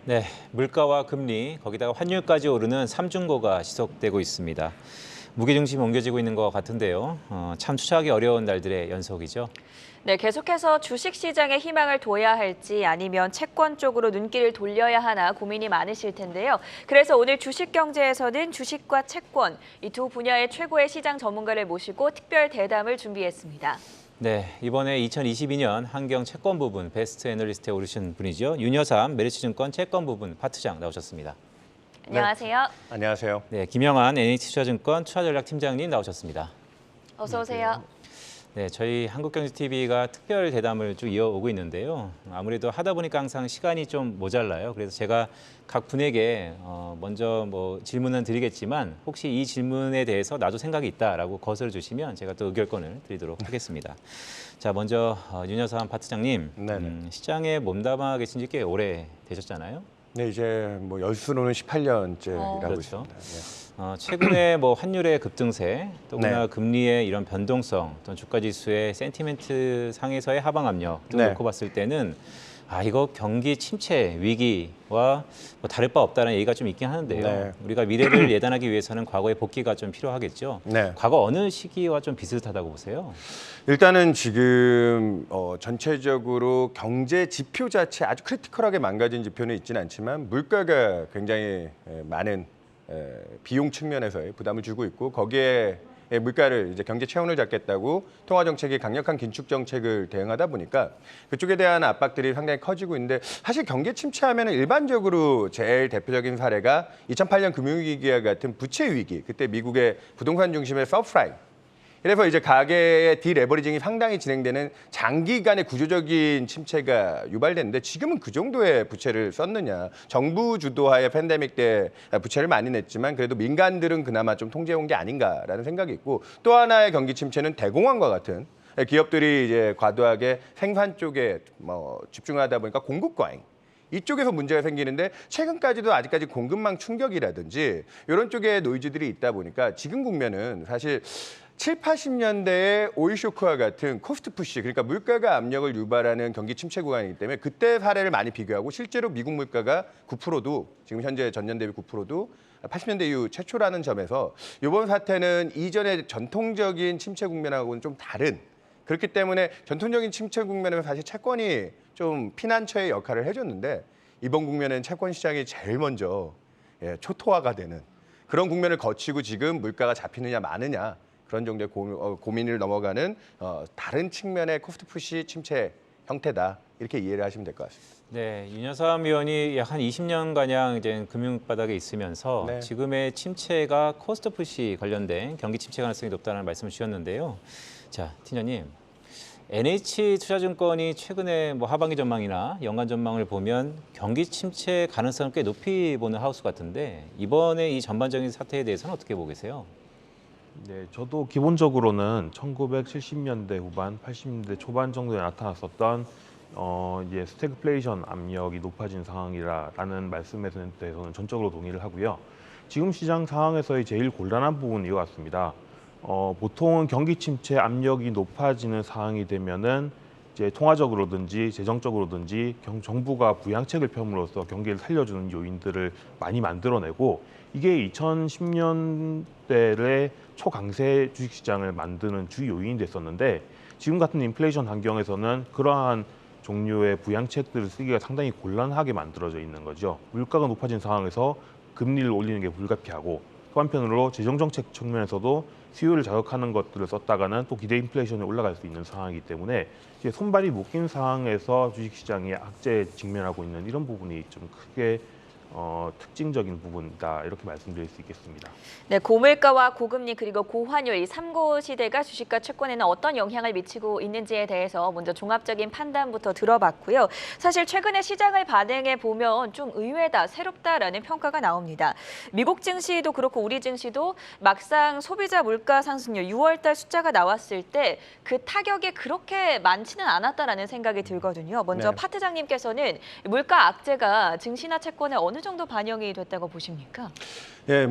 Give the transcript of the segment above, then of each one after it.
네, 물가와 금리, 거기다가 환율까지 오르는 삼중고가 지속되고 있습니다. 무게중심이 옮겨지고 있는 것 같은데요. 참 투자하기 어려운 날들의 연속이죠. 네, 계속해서 주식 시장에 희망을 둬야 할지 아니면 채권 쪽으로 눈길을 돌려야 하나 고민이 많으실 텐데요. 그래서 오늘 주식 경제에서는 주식과 채권, 이 두 분야의 최고의 시장 전문가를 모시고 특별 대담을 준비했습니다. 네, 이번에 2022년 한경 채권 부분 베스트 애널리스트에 오르신 분이죠. 윤여삼 메리츠증권 채권 부분 파트장 나오셨습니다. 안녕하세요. 안녕하세요. 네, 김영환 NH투자증권 투자전략팀장님 나오셨습니다. 어서 오세요. 네, 저희 한국경제TV가 특별 대담을 쭉 이어오고 있는데요. 아무래도 하다 보니까 항상 시간이 좀 모자라요. 그래서 제가 각 분에게 먼저 질문은 드리겠지만 혹시 이 질문에 대해서 나도 생각이 있다라고 거스를 주시면 제가 또 의결권을 드리도록 하겠습니다. 자, 먼저 윤여삼 파트장님, 시장에 몸담아 계신 지 꽤 오래 되셨잖아요. 네, 이제 열수로는 18년째 일하고 그렇죠. 있습니다. 네. 최근에 환율의 급등세, 또나 네. 금리의 이런 변동성, 또 주가지수의 센티멘트 상에서의 하방 압력 등 네. 놓고 봤을 때는 이거 경기 침체 위기와 다를 바 없다는 얘기가 좀 있긴 하는데요. 네. 우리가 미래를 예단하기 위해서는 과거의 복기가 좀 필요하겠죠. 네. 과거 어느 시기와 좀 비슷하다고 보세요? 일단은 지금 전체적으로 경제 지표 자체 아주 크리티컬하게 망가진 지표는 있지는 않지만 물가가 굉장히 많은 비용 측면에서의 부담을 주고 있고 거기에 물가를 이제 경제 체온을 잡겠다고 통화 정책이 강력한 긴축 정책을 대응하다 보니까 그쪽에 대한 압박들이 상당히 커지고 있는데 사실 경기 침체하면 일반적으로 제일 대표적인 사례가 2008년 금융위기와 같은 부채 위기, 그때 미국의 부동산 중심의 서프라임. 그래서 이제 가계의 디레버리징이 상당히 진행되는 장기간의 구조적인 침체가 유발됐는데 지금은 그 정도의 부채를 썼느냐. 정부 주도하에 팬데믹 때 부채를 많이 냈지만 그래도 민간들은 그나마 좀 통제해온 게 아닌가라는 생각이 있고 또 하나의 경기 침체는 대공황과 같은 기업들이 이제 과도하게 생산 쪽에 집중하다 보니까 공급 과잉. 이쪽에서 문제가 생기는데 최근까지도 아직까지 공급망 충격이라든지 이런 쪽에 노이즈들이 있다 보니까 지금 국면은 사실 7, 80년대의 오일 쇼크와 같은 코스트 푸시, 그러니까 물가가 압력을 유발하는 경기 침체 구간이기 때문에 그때 사례를 많이 비교하고 실제로 미국 물가가 9%도 지금 현재 전년 대비 9%도 80년대 이후 최초라는 점에서 이번 사태는 이전의 전통적인 침체 국면하고는 좀 다른, 그렇기 때문에 전통적인 침체 국면에서 사실 채권이 좀 피난처의 역할을 해줬는데 이번 국면은 채권 시장이 제일 먼저 초토화가 되는 그런 국면을 거치고 지금 물가가 잡히느냐 마느냐 그런 정도의 고민을 넘어가는 다른 측면의 코스트 푸시 침체 형태다. 이렇게 이해를 하시면 될 것 같습니다. 네, 윤여삼 위원이 약 한 20년가량 이제 금융바닥에 있으면서 네. 지금의 침체가 코스트 푸시 관련된 경기 침체 가능성이 높다는 말씀을 주셨는데요. 자, 팀장님, NH투자증권이 최근에 하반기 전망이나 연간 전망을 보면 경기 침체 가능성을 꽤 높이 보는 하우스 같은데 이번에 이 전반적인 사태에 대해서는 어떻게 보고 계세요? 네, 저도 기본적으로는 1970년대 후반, 80년대 초반 정도에 나타났었던 이제 스태그플레이션 압력이 높아진 상황이라는 말씀에 대해서는 전적으로 동의를 하고요. 지금 시장 상황에서의 제일 곤란한 부분은 이와 같습니다. 보통은 경기 침체 압력이 높아지는 상황이 되면은 이제 통화적으로든지 재정적으로든지 정부가 부양책을 펴므로써 경기를 살려주는 요인들을 많이 만들어내고 이게 2010년대의 초강세 주식시장을 만드는 주 요인이 됐었는데 지금 같은 인플레이션 환경에서는 그러한 종류의 부양책들을 쓰기가 상당히 곤란하게 만들어져 있는 거죠. 물가가 높아진 상황에서 금리를 올리는 게 불가피하고 또 한편으로 재정정책 측면에서도 수요를 자극하는 것들을 썼다가는 또 기대 인플레이션이 올라갈 수 있는 상황이기 때문에 이제 손발이 묶인 상황에서 주식시장이 악재에 직면하고 있는 이런 부분이 좀 크게 특징적인 부분이다 이렇게 말씀드릴 수 있겠습니다. 네, 고물가와 고금리 그리고 고환율 이 삼고 시대가 주식과 채권에는 어떤 영향을 미치고 있는지에 대해서 먼저 종합적인 판단부터 들어봤고요. 사실 최근에 시장을 반응해 보면 좀 의외다, 새롭다라는 평가가 나옵니다. 미국 증시도 그렇고 우리 증시도 막상 소비자 물가 상승률 6월 달 숫자가 나왔을 때 그 타격이 그렇게 많지는 않았다라는 생각이 들거든요. 먼저 네. 파 트장님께서는 물가 악재가 증시나 채권에 어느 정도 반영이 됐다고 보십니까? 예,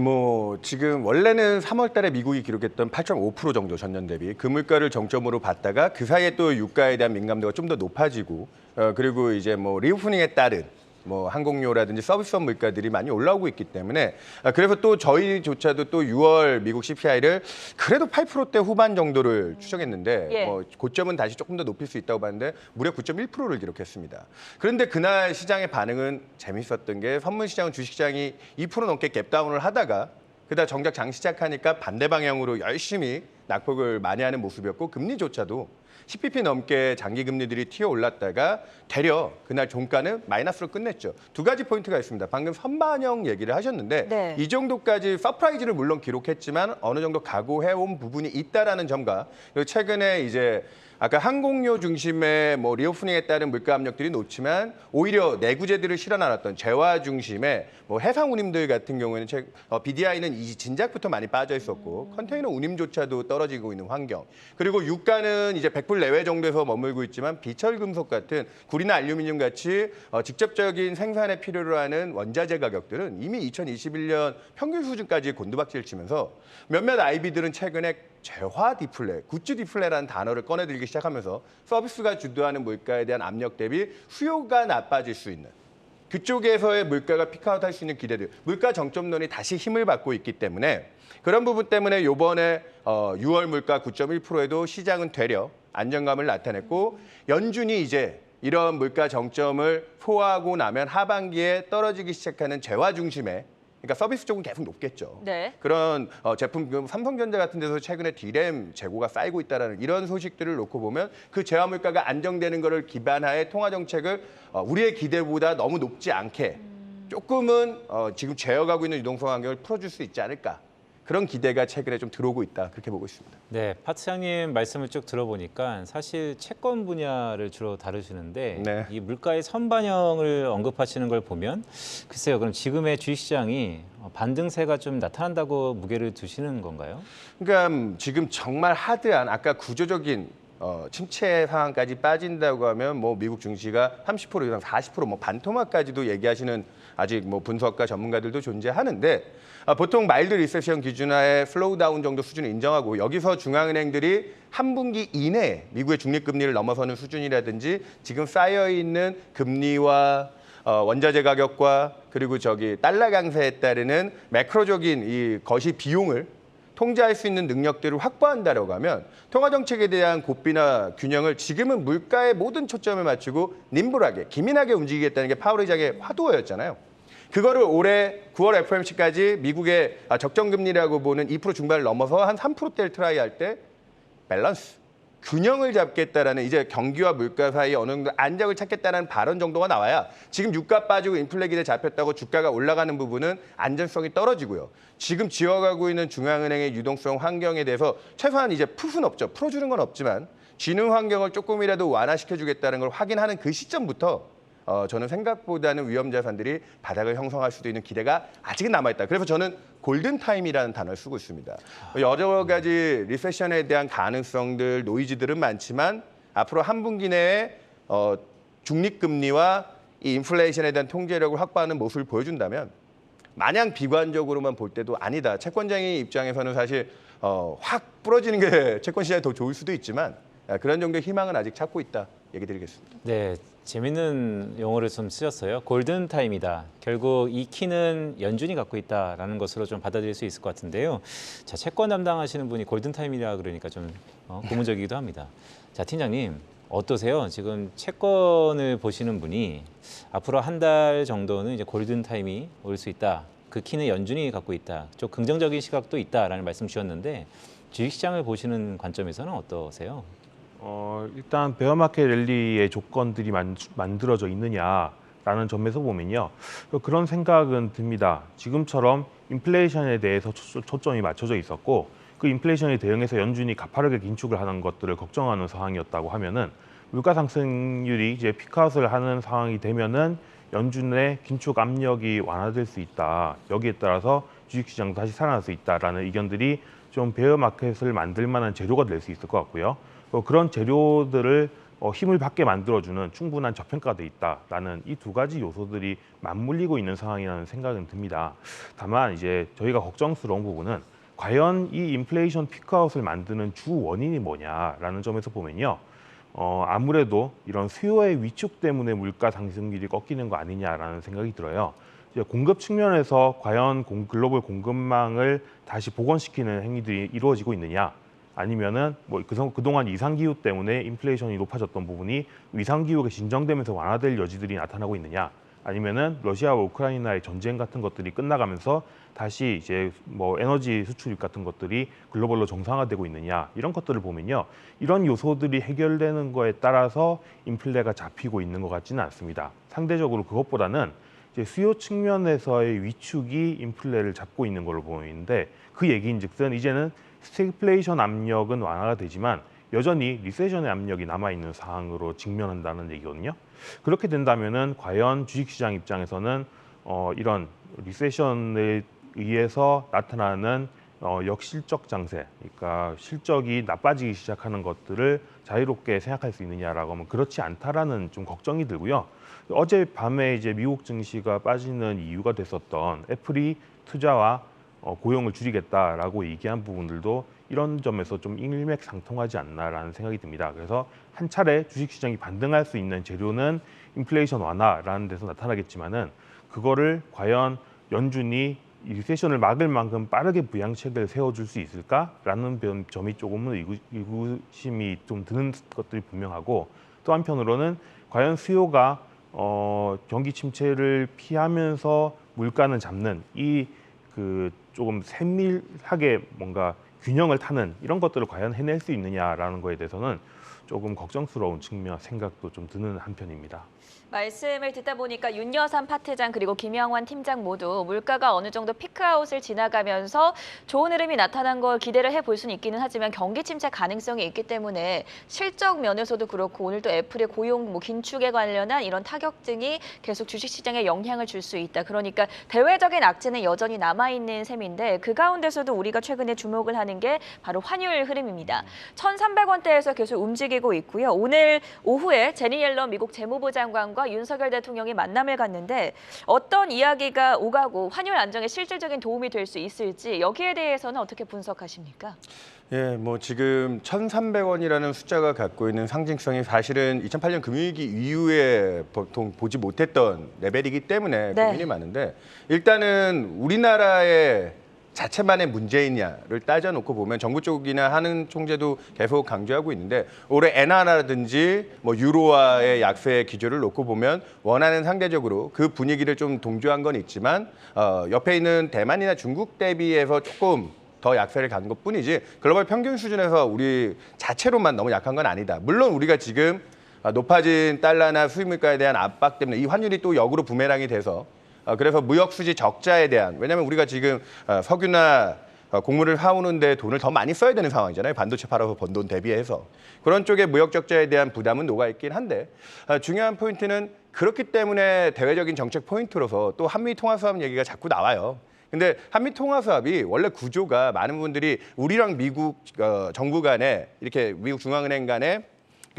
지금 원래는 3월 달에 미국이 기록했던 8.5% 정도 전년 대비 그 물가를 정점으로 봤다가 그 사이에 또 유가에 대한 민감도가 좀 더 높아지고 그리고 이제 리오프닝에 따른 뭐 항공료라든지 서비스업 물가들이 많이 올라오고 있기 때문에 그래서 또 저희조차도 또 6월 미국 CPI를 그래도 8%대 후반 정도를 추정했는데 예. 뭐 고점은 다시 조금 더 높일 수 있다고 봤는데 무려 9.1%를 기록했습니다. 그런데 그날 시장의 반응은 재밌었던 게 선물 시장은 주식시장이 2% 넘게 갭다운을 하다가 그다음 정작 장 시작하니까 반대 방향으로 열심히 낙폭을 많이 하는 모습이었고 금리조차도 10bp 넘게 장기 금리들이 튀어 올랐다가 되려 그날 종가는 마이너스로 끝냈죠. 두 가지 포인트가 있습니다. 방금 선반영 얘기를 하셨는데 네. 이 정도까지 서프라이즈를 물론 기록했지만 어느 정도 각오해온 부분이 있다라는 점과 그리고 최근에 이제 아까 항공료 중심의 뭐 리오프닝에 따른 물가 압력들이 높지만 오히려 내구재들을 실어 나눴던 재화 중심의 뭐 해상 운임들 같은 경우에는 BDI는 이 진작부터 많이 빠져 있었고 컨테이너 운임조차도 떨어지고 있는 환경. 그리고 유가는 이제 100불 내외 정도에서 머물고 있지만 비철 금속 같은 구리나 알루미늄 같이 직접적인 생산에 필요로 하는 원자재 가격들은 이미 2021년 평균 수준까지 곤두박질 치면서 몇몇 IB들은 최근에 재화 디플레, 굿즈 디플레라는 단어를 꺼내들기 시작하면서 서비스가 주도하는 물가에 대한 압력 대비 수요가 나빠질 수 있는 그쪽에서의 물가가 피크아웃 할 수 있는 기대들, 물가 정점론이 다시 힘을 받고 있기 때문에 그런 부분 때문에 이번에 6월 물가 9.1%에도 시장은 되려 안정감을 나타냈고 연준이 이제 이런 물가 정점을 소화하고 나면 하반기에 떨어지기 시작하는 재화 중심의 그러니까 서비스 쪽은 계속 높겠죠. 네. 그런 제품, 삼성전자 같은 데서 최근에 D램 재고가 쌓이고 있다는 이런 소식들을 놓고 보면 그 재화 물가가 안정되는 것을 기반하에 통화 정책을 우리의 기대보다 너무 높지 않게 조금은 지금 죄어가고 있는 유동성 환경을 풀어줄 수 있지 않을까. 그런 기대가 최근에 좀 들어오고 있다. 그렇게 보고 있습니다. 네, 파트장님 말씀을 쭉 들어보니까 사실 채권 분야를 주로 다루시는데 네. 이 물가의 선반영을 언급하시는 걸 보면 글쎄요, 그럼 지금의 주식시장이 반등세가 좀 나타난다고 무게를 두시는 건가요? 그러니까 지금 정말 하드한 아까 구조적인 침체 상황까지 빠진다고 하면 뭐 미국 증시가 30% 이상 40%뭐 반토막까지도 얘기하시는 아직 뭐 분석가 전문가들도 존재하는데 보통 마일드 리세션 기준하에 슬로우다운 정도 수준을 인정하고 여기서 중앙은행들이 한 분기 이내에 미국의 중립금리를 넘어서는 수준이라든지 지금 쌓여있는 금리와 원자재 가격과 그리고 달러 강세에 따르는 매크로적인 이 거시 비용을 통제할 수 있는 능력들을 확보한다라고 하면 통화정책에 대한 고삐나 균형을 지금은 물가에 모든 초점을 맞추고 nimbl하게, 기민하게 움직이겠다는 게 파월 의장의 화두였잖아요. 그거를 올해 9월 FOMC까지 미국의 적정금리라고 보는 2% 중반을 넘어서 한 3%대를 트라이할 때 밸런스, 균형을 잡겠다라는 이제 경기와 물가 사이에 어느 정도 안정을 찾겠다는 발언 정도가 나와야 지금 유가 빠지고 인플레 기대 잡혔다고 주가가 올라가는 부분은 안전성이 떨어지고요. 지금 지어가고 있는 중앙은행의 유동성 환경에 대해서 최소한 이제 풋은 없죠. 풀어주는 건 없지만 쥐는 환경을 조금이라도 완화시켜주겠다는 걸 확인하는 그 시점부터 저는 생각보다는 위험 자산들이 바닥을 형성할 수도 있는 기대가 아직은 남아있다. 그래서 저는 골든타임이라는 단어를 쓰고 있습니다. 여러 가지 리세션에 대한 가능성들, 노이즈들은 많지만 앞으로 한 분기 내에 중립금리와 이 인플레이션에 대한 통제력을 확보하는 모습을 보여준다면 마냥 비관적으로만 볼 때도 아니다. 채권장의 입장에서는 사실 확 부러지는 게 채권 시장이 더 좋을 수도 있지만 그런 정도의 희망은 아직 찾고 있다. 얘기 드리겠습니다. 네, 재밌는 용어를 좀 쓰셨어요. 골든 타임이다. 결국 이 키는 연준이 갖고 있다라는 것으로 좀 받아들일 수 있을 것 같은데요. 자, 채권 담당하시는 분이 골든 타임이라 그러니까 좀 고무적이기도 합니다. 자, 팀장님 어떠세요? 지금 채권을 보시는 분이 앞으로 한 달 정도는 이제 골든 타임이 올 수 있다. 그 키는 연준이 갖고 있다. 좀 긍정적인 시각도 있다라는 말씀 주셨는데 주식시장을 보시는 관점에서는 어떠세요? 일단 베어마켓 랠리의 조건들이 만들어져 있느냐라는 점에서 보면요. 그런 생각은 듭니다. 지금처럼 인플레이션에 대해서 초점이 맞춰져 있었고 그 인플레이션에 대응해서 연준이 가파르게 긴축을 하는 것들을 걱정하는 상황이었다고 하면은 물가 상승률이 이제 피크아웃을 하는 상황이 되면은 연준의 긴축 압력이 완화될 수 있다. 여기에 따라서 주식시장도 다시 살아날 수 있다라는 의견들이 좀 베어마켓을 만들 만한 재료가 될 수 있을 것 같고요. 그런 재료들을 힘을 받게 만들어주는 충분한 저평가가 돼 있다라는 이 두 가지 요소들이 맞물리고 있는 상황이라는 생각은 듭니다. 다만 이제 저희가 걱정스러운 부분은 과연 이 인플레이션 피크아웃을 만드는 주 원인이 뭐냐라는 점에서 보면요. 아무래도 이런 수요의 위축 때문에 물가 상승률이 꺾이는 거 아니냐라는 생각이 들어요. 이제 공급 측면에서 과연 글로벌 공급망을 다시 복원시키는 행위들이 이루어지고 있느냐, 아니면은 뭐 그동안 이상기후 때문에 인플레이션이 높아졌던 부분이 이상기후가 진정되면서 완화될 여지들이 나타나고 있느냐, 아니면은 러시아와 우크라이나의 전쟁 같은 것들이 끝나가면서 다시 이제 뭐 에너지 수출입 같은 것들이 글로벌로 정상화되고 있느냐, 이런 것들을 보면요, 이런 요소들이 해결되는 거에 따라서 인플레가 잡히고 있는 것 같지는 않습니다. 상대적으로 그것보다는 이제 수요 측면에서의 위축이 인플레를 잡고 있는 걸로 보이는데, 그 얘기인즉슨 이제는 스태그플레이션 압력은 완화가 되지만 여전히 리세션의 압력이 남아있는 상황으로 직면한다는 얘기거든요. 그렇게 된다면은 과연 주식시장 입장에서는 이런 리세션에 의해서 나타나는 역실적 장세, 그러니까 실적이 나빠지기 시작하는 것들을 자유롭게 생각할 수 있느냐라고 하면 그렇지 않다라는 좀 걱정이 들고요. 어젯밤에 이제 미국 증시가 빠지는 이유가 됐었던 애플이 투자와 고용을 줄이겠다라고 얘기한 부분들도 이런 점에서 좀 일맥상통하지 않나라는 생각이 듭니다. 그래서 한 차례 주식시장이 반등할 수 있는 재료는 인플레이션 완화라는 데서 나타나겠지만은, 그거를 과연 연준이 이 리세션을 막을 만큼 빠르게 부양책을 세워줄 수 있을까라는 점이 조금은 의구심이 좀 드는 것들이 분명하고, 또 한편으로는 과연 수요가 경기 침체를 피하면서 물가는 잡는 그 조금 세밀하게 뭔가 균형을 타는 이런 것들을 과연 해낼 수 있느냐라는 거에 대해서는 조금 걱정스러운 생각도 좀 드는 한편입니다. 말씀을 듣다 보니까 윤여삼 파트장 그리고 김영환 팀장 모두 물가가 어느 정도 피크아웃을 지나가면서 좋은 흐름이 나타난 걸 기대를 해볼 수는 있기는 하지만 경기 침체 가능성이 있기 때문에 실적 면에서도 그렇고 오늘 또 애플의 고용 긴축에 관련한 이런 타격증이 계속 주식시장에 영향을 줄 수 있다. 그러니까 대외적인 악재는 여전히 남아있는 셈인데 그 가운데서도 우리가 최근에 주목을 하는 게 바로 환율 흐름입니다. 1,300원대에서 계속 움직이고 있고요. 오늘 오후에 제니 옐런 미국 재무부 장관과 윤석열 대통령이 만남을 갖는데 어떤 이야기가 오가고 환율 안정에 실질적인 도움이 될 수 있을지 여기에 대해서는 어떻게 분석하십니까? 예, 뭐 지금 1,300원이라는 숫자가 갖고 있는 상징성이 사실은 2008년 금융위기 이후에 보통 보지 못했던 레벨이기 때문에 네. 고민이 많은데, 일단은 우리나라의 자체만의 문제이냐를 따져놓고 보면 정부 쪽이나 하는 총재도 계속 강조하고 있는데, 올해 엔화라든지 뭐 유로화의 약세 기조를 놓고 보면 원하는 상대적으로 그 분위기를 좀 동조한 건 있지만 옆에 있는 대만이나 중국 대비해서 조금 더 약세를 간 것뿐이지 글로벌 평균 수준에서 우리 자체로만 너무 약한 건 아니다. 물론 우리가 지금 높아진 달러나 수입 물가에 대한 압박 때문에 이 환율이 또 역으로 부메랑이 돼서 그래서 무역 수지 적자에 대한, 왜냐하면 우리가 지금 석유나 곡물을 사오는데 돈을 더 많이 써야 되는 상황이잖아요. 반도체 팔아서 번 돈 대비해서. 그런 쪽에 무역 적자에 대한 부담은 녹아있긴 한데, 중요한 포인트는 그렇기 때문에 대외적인 정책 포인트로서 또 한미 통화수합 얘기가 자꾸 나와요. 근데 한미 통화수합이 원래 구조가 많은 분들이 우리랑 미국 정부 간에, 이렇게 미국 중앙은행 간에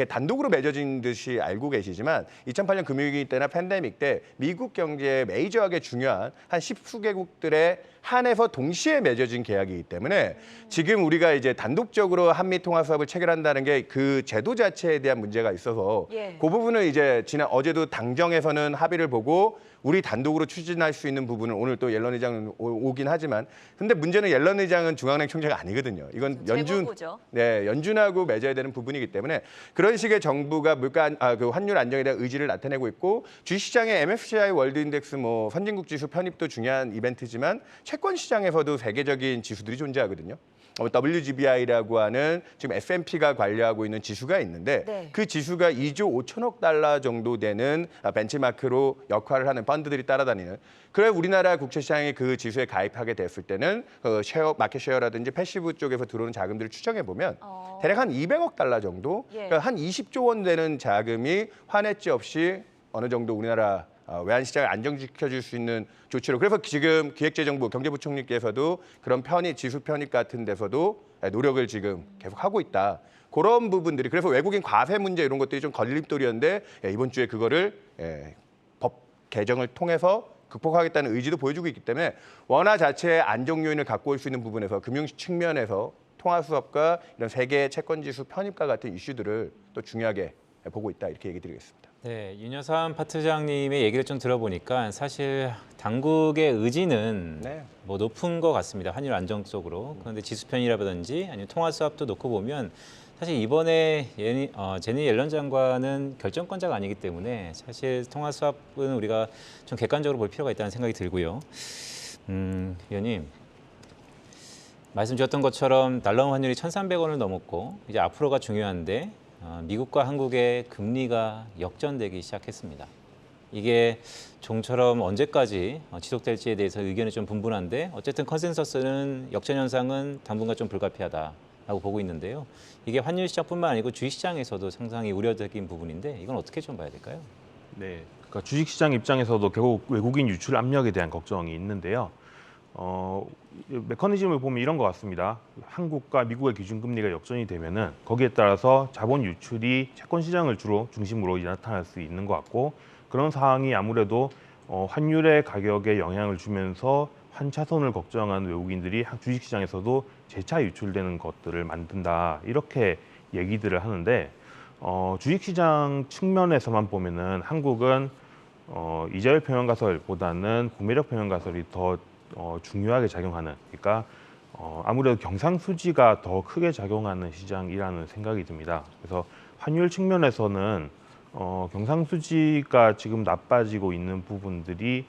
단독으로 맺어진 듯이 알고 계시지만 2008년 금융위기 때나 팬데믹 때 미국 경제에 메이저하게 중요한 한 10수개국들에 한해서 동시에 맺어진 계약이기 때문에 지금 우리가 이제 단독적으로 한미 통화 수합을 체결한다는 게 그 제도 자체에 대한 문제가 있어서 예. 그 부분을 이제 어제도 당정에서는 합의를 보고 우리 단독으로 추진할 수 있는 부분을 오늘 또 옐런 의장은 오긴 하지만, 근데 문제는 옐런 의장은 중앙은행 총재가 아니거든요. 이건 재무부죠. 연준하고 맺어야 되는 부분이기 때문에 그런 식의 정부가 그 환율 안정에 대한 의지를 나타내고 있고, 주식시장의 MSCI 월드인덱스 뭐 선진국 지수 편입도 중요한 이벤트지만 채권 시장에서도 세계적인 지수들이 존재하거든요. WGBI라고 하는 지금 S&P가 관리하고 있는 지수가 있는데 네. 그 지수가 2조 5천억 달러 정도 되는 벤치마크로 역할을 하는 펀드들이 따라다니는, 그래 우리나라 국채시장이 그 지수에 가입하게 됐을 때는 마켓 쉐어라든지 패시브 쪽에서 들어오는 자금들을 추정해 보면 대략 한 200억 달러 정도, 예. 그러니까 한 20조 원 되는 자금이 환해지 없이 어느 정도 우리나라 외환시장을 안정시켜줄 수 있는 조치로, 그래서 지금 기획재정부 경제부총리께서도 그런 지수 편입 같은 데서도 노력을 지금 계속하고 있다. 그런 부분들이, 그래서 외국인 과세 문제 이런 것들이 좀 걸림돌이었는데 이번 주에 그거를 법 개정을 통해서 극복하겠다는 의지도 보여주고 있기 때문에 원화 자체의 안정 요인을 갖고 올 수 있는 부분에서 금융 측면에서 통화 수업과 이런 세계 채권 지수 편입과 같은 이슈들을 또 중요하게 보고 있다 이렇게 얘기 드리겠습니다. 네, 윤여삼 파트장님의 얘기를 좀 들어보니까 사실 당국의 의지는 네. 뭐 높은 것 같습니다. 환율 안정 쪽으로. 그런데 지수 편이라든지 아니면 통화 수합도 놓고 보면 사실 이번에 제니 옐런 장관은 결정권자가 아니기 때문에 사실 통화 수합은 우리가 좀 객관적으로 볼 필요가 있다는 생각이 들고요. 위원님. 말씀 주셨던 것처럼 달러 환율이 1,300원을 넘었고 이제 앞으로가 중요한데 미국과 한국의 금리가 역전되기 시작했습니다. 이게 좀처럼 언제까지 지속될지에 대해서 의견이 좀 분분한데 어쨌든 컨센서스는 역전 현상은 당분간 좀 불가피하다라고 보고 있는데요. 이게 환율 시장뿐만 아니고 주식시장에서도 상당히 우려적인 부분인데 이건 어떻게 좀 봐야 될까요? 네, 그러니까 주식시장 입장에서도 결국 외국인 유출 압력에 대한 걱정이 있는데요. 메커니즘을 보면 이런 것 같습니다. 한국과 미국의 기준금리가 역전이 되면은 거기에 따라서 자본 유출이 채권 시장을 주로 중심으로 나타날 수 있는 것 같고 그런 상황이 아무래도 환율의 가격에 영향을 주면서 환차손을 걱정하는 외국인들이 주식시장에서도 재차 유출되는 것들을 만든다 이렇게 얘기들을 하는데 주식시장 측면에서만 보면은 한국은 이자율 평형가설보다는 구매력 평형가설이 더 중요하게 작용하는, 그러니까 아무래도 경상수지가 더 크게 작용하는 시장이라는 생각이 듭니다. 그래서 환율 측면에서는 경상수지가 지금 나빠지고 있는 부분들이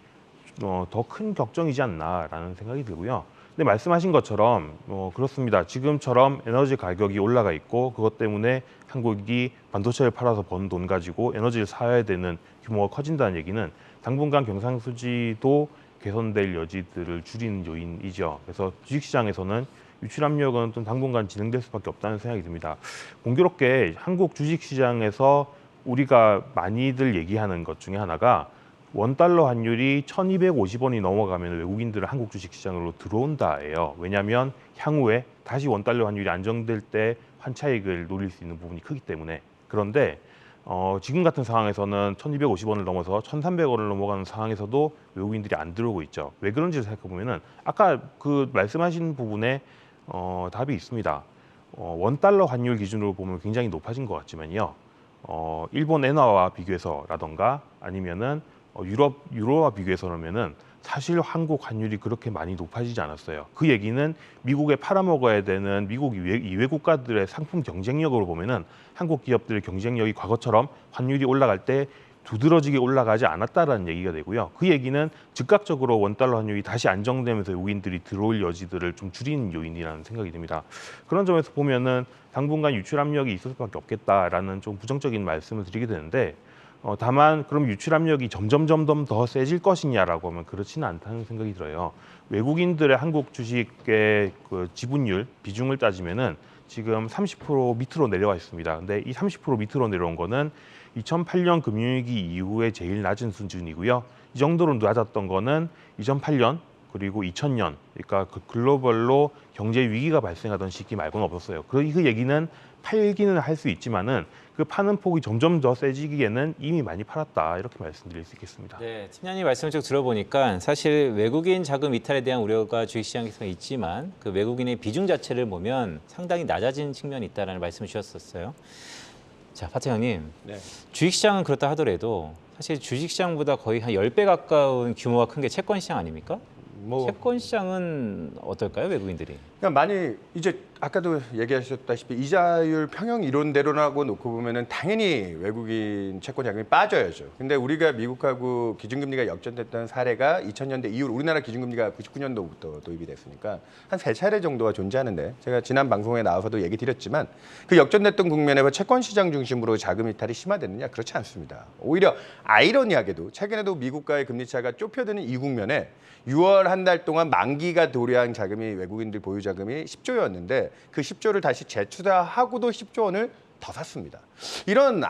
더 큰 걱정이지 않나라는 생각이 들고요. 근데 말씀하신 것처럼 그렇습니다. 지금처럼 에너지 가격이 올라가 있고 그것 때문에 한국이 반도체를 팔아서 번 돈 가지고 에너지를 사야 되는 규모가 커진다는 얘기는 당분간 경상수지도 개선될 여지들을 줄이는 요인이죠. 그래서 주식시장에서는 유출 압력은 좀 당분간 진행될 수밖에 없다는 생각이 듭니다. 공교롭게 한국 주식시장에서 우리가 많이들 얘기하는 것 중에 하나가 원달러 환율이 1,250원이 넘어가면 외국인들은 한국 주식시장으로 들어온다예요. 왜냐하면 향후에 다시 원달러 환율이 안정될 때 환차익을 노릴 수 있는 부분이 크기 때문에. 그런데 지금 같은 상황에서는 1,250원을 넘어서 1,300원을 넘어가는 상황에서도 외국인들이 안 들어오고 있죠. 왜 그런지를 생각해 보면은 아까 그 말씀하신 부분에 답이 있습니다. 원달러 환율 기준으로 보면 굉장히 높아진 것 같지만요. 일본 엔화와 비교해서라던가 아니면은 유로와 비교해서라면은 사실 한국 환율이 그렇게 많이 높아지지 않았어요. 그 얘기는 미국에 팔아먹어야 되는 미국 이외 국가들의 상품 경쟁력으로 보면은 한국 기업들의 경쟁력이 과거처럼 환율이 올라갈 때 두드러지게 올라가지 않았다라는 얘기가 되고요. 그 얘기는 즉각적으로 원달러 환율이 다시 안정되면서 외국인들이 들어올 여지들을 좀 줄이는 요인이라는 생각이 듭니다. 그런 점에서 보면은 당분간 유출 압력이 있을 수밖에 없겠다라는 좀 부정적인 말씀을 드리게 되는데 다만 그럼 유출 압력이 점점 더 세질 것이냐라고 하면 그렇지는 않다는 생각이 들어요. 외국인들의 한국 주식의 그 지분율 비중을 따지면은 지금 30% 밑으로 내려와 있습니다. 근데 이 30% 밑으로 내려온 거는 2008년 금융위기 이후에 제일 낮은 수준이고요. 이 정도로 낮았던 거는 2008년 그리고 2000년, 그러니까 그 글로벌로 경제 위기가 발생하던 시기 말고는 없었어요. 그 얘기는 팔기는 할 수 있지만은 그 파는 폭이 점점 더 세지기에는 이미 많이 팔았다 이렇게 말씀드릴 수 있겠습니다. 네, 팀장님 말씀을 쭉 들어보니까 사실 외국인 자금 이탈에 대한 우려가 주식시장에서 있지만 그 외국인의 비중 자체를 보면 상당히 낮아진 측면이 있다는 말씀을 주셨었어요. 자, 파트장님, 네. 주식시장은 그렇다 하더라도 사실 주식시장보다 거의 한 10배 가까운 규모가 큰 게 채권시장 아닙니까? 채권 시장은 어떨까요, 외국인들이? 그러니까 많이 이제 아까도 얘기하셨다시피 이자율 평형 이론대로라고 놓고 보면은 당연히 외국인 채권 자금이 빠져야죠. 근데 우리가 미국하고 기준금리가 역전됐던 사례가 2000년대 이후로 우리나라 기준금리가 99년도부터 도입이 됐으니까 한 3차례 정도가 존재하는데 제가 지난 방송에 나와서도 얘기 드렸지만 그 역전됐던 국면에서 채권 시장 중심으로 자금 이탈이 심화됐느냐? 그렇지 않습니다. 오히려 아이러니하게도 최근에도 미국과의 금리 차가 좁혀드는 이 국면에 6월 한 달 동안 만기가 도래한 자금이 외국인들 보유 자금이 10조였는데 그 10조를 다시 재투자하고도 10조 원을 더 샀습니다. 이런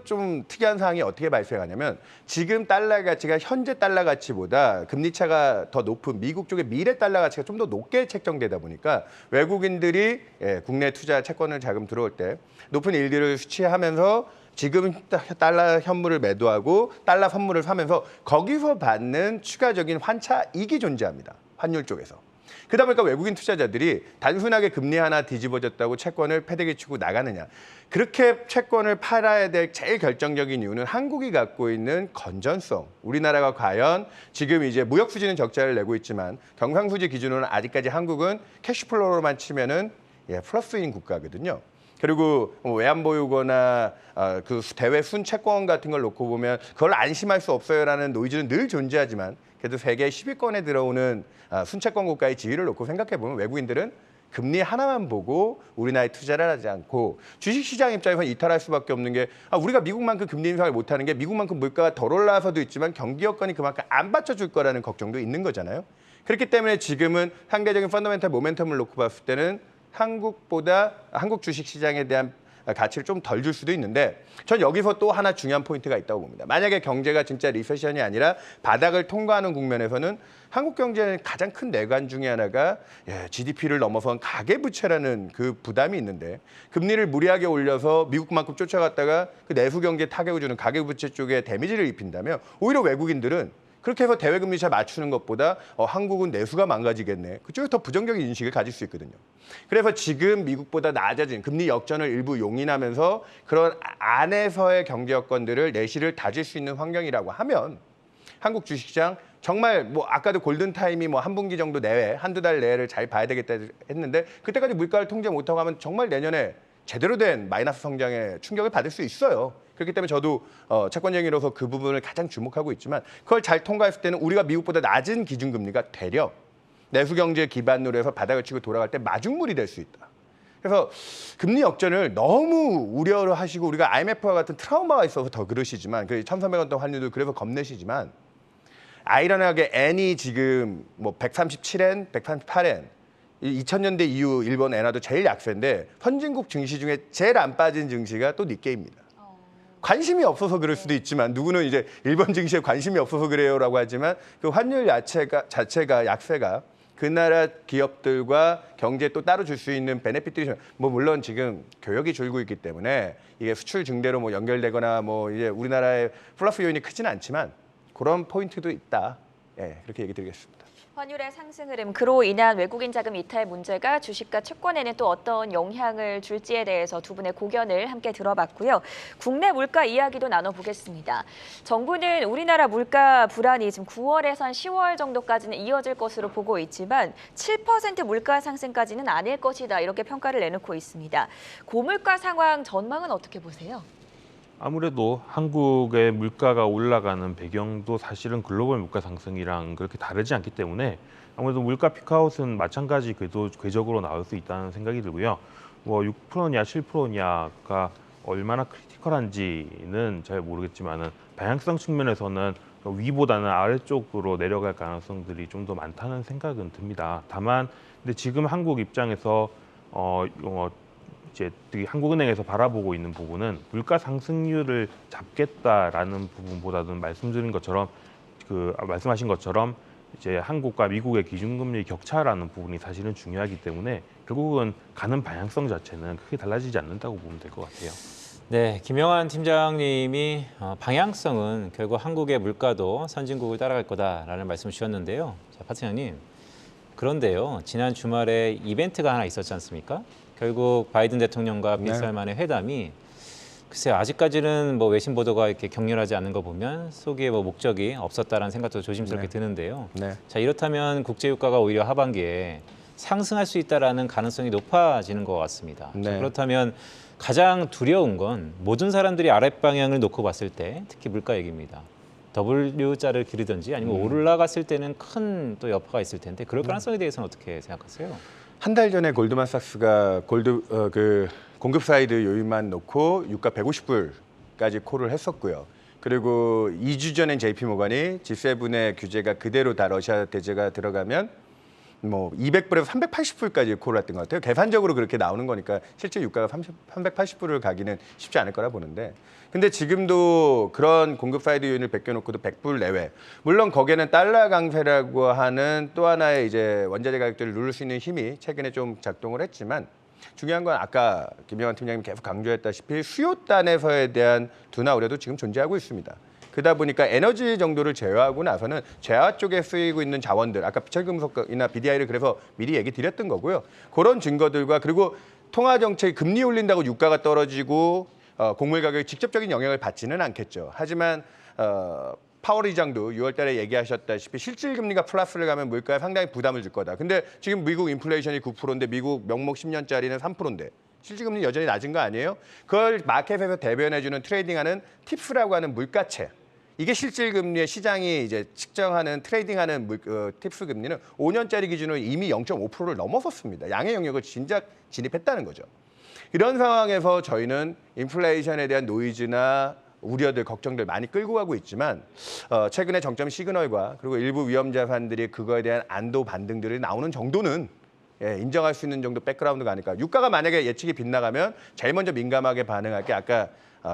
좀 특이한 상황이 어떻게 발생하냐면 지금 달러 가치가 현재 달러 가치보다 금리 차가 더 높은 미국 쪽의 미래 달러 가치가 좀 더 높게 책정되다 보니까 외국인들이 국내 투자 채권을 자금 들어올 때 높은 일들을 수취하면서 지금 달러 현물을 매도하고 달러 선물을 사면서 거기서 받는 추가적인 환차 이익이 존재합니다. 환율 쪽에서. 그러다 보니까 외국인 투자자들이 단순하게 금리 하나 뒤집어졌다고 채권을 패대기 치고 나가느냐. 그렇게 채권을 팔아야 될 제일 결정적인 이유는 한국이 갖고 있는 건전성. 우리나라가 과연 지금 이제 무역 수지는 적자를 내고 있지만 경상수지 기준으로는 아직까지 한국은 캐시플로우로만 치면은 플러스인 국가거든요. 그리고 외환 보유고나 그 대외 순채권 같은 걸 놓고 보면 그걸 안심할 수 없어요라는 노이즈는 늘 존재하지만 그래도 세계 10위권에 들어오는 순채권 국가의 지위를 놓고 생각해 보면 외국인들은 금리 하나만 보고 우리나라에 투자를 하지 않고 주식시장 입장에서 이탈할 수밖에 없는 게 우리가 미국만큼 금리 인상을 못하는 게 미국만큼 물가가 덜 올라서도 있지만 경기 여건이 그만큼 안 받쳐줄 거라는 걱정도 있는 거잖아요. 그렇기 때문에 지금은 상대적인 펀더멘탈 모멘텀을 놓고 봤을 때는 한국보다 한국 주식시장에 대한 가치를 좀 덜 줄 수도 있는데 전 여기서 또 하나 중요한 포인트가 있다고 봅니다. 만약에 경제가 진짜 리세션이 아니라 바닥을 통과하는 국면에서는 한국 경제는 가장 큰 내관 중에 하나가 GDP를 넘어선 가계부채라는 그 부담이 있는데 금리를 무리하게 올려서 미국만큼 쫓아갔다가 그 내수 경제에 타격을 주는 가계부채 쪽에 데미지를 입힌다면 오히려 외국인들은 그렇게 해서 대외금리 잘 맞추는 것보다 한국은 내수가 망가지겠네. 그쪽에 더 부정적인 인식을 가질 수 있거든요. 그래서 지금 미국보다 낮아진 금리 역전을 일부 용인하면서 그런 안에서의 경제 여건들을 내실을 다질 수 있는 환경이라고 하면 한국 주식시장 정말 뭐 아까도 골든타임이 뭐 한 분기 정도 내외, 한두 달 내외를 잘 봐야 되겠다 했는데 그때까지 물가를 통제 못하고 하면 정말 내년에 제대로 된 마이너스 성장에 충격을 받을 수 있어요. 그렇기 때문에 저도 채권쟁이로서 그 부분을 가장 주목하고 있지만 그걸 잘 통과했을 때는 우리가 미국보다 낮은 기준금리가 되려 내수경제 기반으로 해서 바닥을 치고 돌아갈 때 마중물이 될 수 있다. 그래서 금리 역전을 너무 우려를 하시고 우리가 IMF와 같은 트라우마가 있어서 더 그러시지만 그 1,300원 돈 환율도 그래서 겁내시지만 아이러니하게 엔이 지금 뭐 137엔, 138엔 2000년대 이후 일본 엔화도 제일 약세인데 선진국 증시 중에 제일 안 빠진 증시가 또 니케이입니다. 관심이 없어서 그럴 수도 있지만 누구는 이제 일본 증시에 관심이 없어서 그래요라고 하지만 그 환율 자체가 약세가 그 나라 기업들과 경제에 또 따로 줄 수 있는 베네핏들이 뭐 물론 지금 교역이 줄고 있기 때문에 이게 수출 증대로 뭐 연결되거나 뭐 이제 우리나라의 플러스 요인이 크지는 않지만 그런 포인트도 있다. 그렇게 얘기 드리겠습니다. 환율의 상승 흐름, 그로 인한 외국인 자금 이탈 문제가 주식과 채권에는 또 어떤 영향을 줄지에 대해서 두 분의 고견을 함께 들어봤고요. 국내 물가 이야기도 나눠보겠습니다. 정부는 우리나라 물가 불안이 지금 9월에선 10월 정도까지는 이어질 것으로 보고 있지만 7% 물가 상승까지는 아닐 것이다, 이렇게 평가를 내놓고 있습니다. 고물가 상황 전망은 어떻게 보세요? 아무래도 한국의 물가가 올라가는 배경도 사실은 글로벌 물가 상승이랑 그렇게 다르지 않기 때문에 아무래도 물가 피크아웃은 마찬가지 궤적으로 나올 수 있다는 생각이 들고요. 뭐 6%냐 7%냐가 얼마나 크리티컬한지는 잘 모르겠지만은 방향성 측면에서는 위보다는 아래쪽으로 내려갈 가능성들이 좀 더 많다는 생각은 듭니다. 다만 근데 지금 한국 입장에서 이제 한국은행에서 바라보고 있는 부분은 물가 상승률을 잡겠다라는 부분보다는 말씀하신 것처럼 이제 한국과 미국의 기준금리 격차라는 부분이 사실은 중요하기 때문에 결국은 가는 방향성 자체는 크게 달라지지 않는다고 보면 될 것 같아요. 네, 김영환 팀장님이 방향성은 결국 한국의 물가도 선진국을 따라갈 거다라는 말씀을 주셨는데요. 자, 파 팀장님, 그런데요, 지난 주말에 이벤트가 하나 있었지 않습니까? 결국 바이든 대통령과 빈살만의 회담이 글쎄요, 아직까지는 뭐 외신 보도가 이렇게 격렬하지 않은 거 보면 속에 뭐 목적이 없었다라는 생각도 조심스럽게 드는데요. 자, 이렇다면 국제유가가 오히려 하반기에 상승할 수 있다라는 가능성이 높아지는 것 같습니다. 자, 그렇다면 가장 두려운 건 모든 사람들이 아랫방향을 놓고 봤을 때 특히 물가 얘기입니다. W자를 기르든지 아니면 올라갔을 때는 큰 또 여파가 있을 텐데 그럴 가능성에 대해서는 어떻게 생각하세요? 한 달 전에 골드만삭스가 공급 사이드 요인만 놓고 유가 150불까지 콜을 했었고요. 그리고 2주 전엔 JP모건이 G7의 규제가 그대로 다 러시아 대제가 들어가면 뭐 200불에서 380불까지 콜을 했던 것 같아요. 계산적으로 그렇게 나오는 거니까 실제 유가가 380불을 가기는 쉽지 않을 거라 보는데 근데 지금도 그런 공급 사이드 요인을 벗겨놓고도 100불 내외. 물론 거기에는 달러 강세라고 하는 또 하나의 이제 원자재 가격들을 누를 수 있는 힘이 최근에 좀 작동을 했지만 중요한 건 아까 김영환 팀장님 계속 강조했다시피 수요단에서에 대한 둔화 우려도 지금 존재하고 있습니다. 그러다 보니까 에너지 정도를 제어하고 나서는 재화 쪽에 쓰이고 있는 자원들, 아까 비철금속이나 BDI를 그래서 미리 얘기 드렸던 거고요. 그런 증거들과 그리고 통화정책이 금리 올린다고 유가가 떨어지고 곡물 가격이 직접적인 영향을 받지는 않겠죠. 하지만 파월 의장도 6월 달에 얘기하셨다시피 실질 금리가 플러스를 가면 물가에 상당히 부담을 줄 거다. 근데 지금 미국 인플레이션이 9%인데 미국 명목 10년짜리는 3%인데 실질 금리 여전히 낮은 거 아니에요? 그걸 마켓에서 대변해주는 트레이딩하는 팁스라고 하는 물가채. 이게 실질 금리의 시장이 이제 측정하는 트레이딩하는 팁스 금리는 5년짜리 기준으로 이미 0.5%를 넘어섰습니다. 양의 영역을 진작 진입했다는 거죠. 이런 상황에서 저희는 인플레이션에 대한 노이즈나 우려들, 걱정들 많이 끌고 가고 있지만 최근에 정점 시그널과 그리고 일부 위험 자산들이 그거에 대한 안도 반등들이 나오는 정도는 인정할 수 있는 정도 백그라운드가 아닐까. 유가가 만약에 예측이 빗나가면 제일 먼저 민감하게 반응할 게 아까